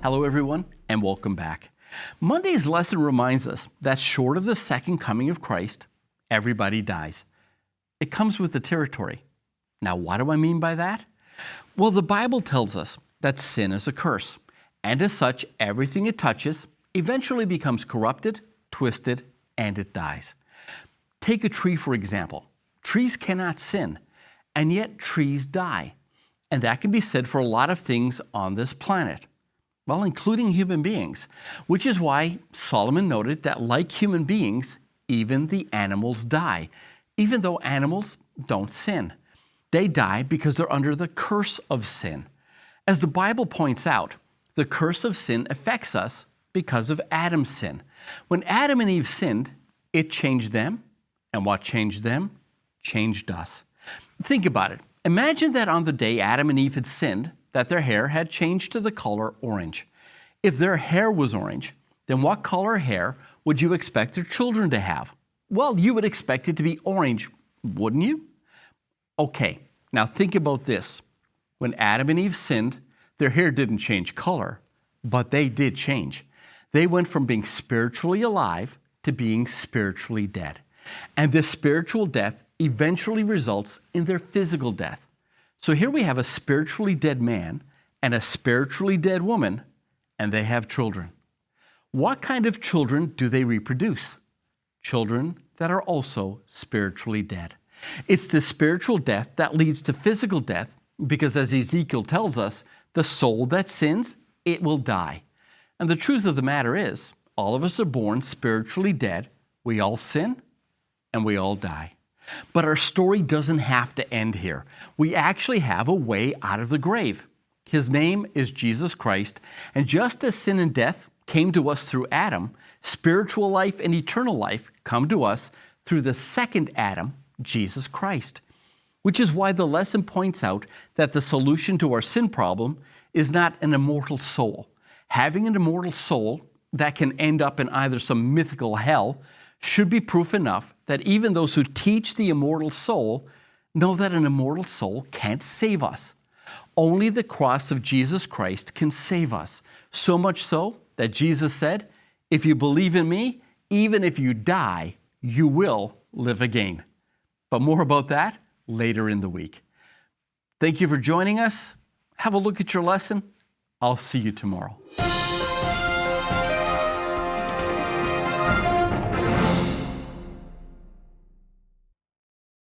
Hello everyone, and welcome back. Monday's lesson reminds us that short of the second coming of Christ, everybody dies. It comes with the territory. Now, what do I mean by that? Well, the Bible tells us that sin is a curse, and as such, everything it touches eventually becomes corrupted, twisted, and it dies. Take a tree, for example. Trees cannot sin, and yet trees die. And that can be said for a lot of things on this planet. Well, including human beings, which is why Solomon noted that like human beings, even the animals die, even though animals don't sin. They die because they're under the curse of sin. As the Bible points out, the curse of sin affects us because of Adam's sin. When Adam and Eve sinned, it changed them, and what changed them changed us. Think about it. Imagine that on the day Adam and Eve had sinned, that their hair had changed to the color orange. If their hair was orange, then what color hair would you expect their children to have? Well, you would expect it to be orange, wouldn't you? Okay, now think about this. When Adam and Eve sinned, their hair didn't change color, but they did change. They went from being spiritually alive to being spiritually dead. And this spiritual death eventually results in their physical death. So here we have a spiritually dead man and a spiritually dead woman, and they have children. What kind of children do they reproduce? Children that are also spiritually dead. It's the spiritual death that leads to physical death because, as Ezekiel tells us, the soul that sins, it will die. And the truth of the matter is, all of us are born spiritually dead. We all sin and we all die. But our story doesn't have to end here. We actually have a way out of the grave. His name is Jesus Christ, and just as sin and death came to us through Adam, spiritual life and eternal life come to us through the second Adam, Jesus Christ. Which is why the lesson points out that the solution to our sin problem is not an immortal soul. Having an immortal soul that can end up in either some mythical hell should be proof enough that even those who teach the immortal soul know that an immortal soul can't save us. Only the cross of Jesus Christ can save us. So much so that Jesus said, "If you believe in me, even if you die, you will live again." But more about that later in the week. Thank you for joining us. Have a look at your lesson. I'll see you tomorrow.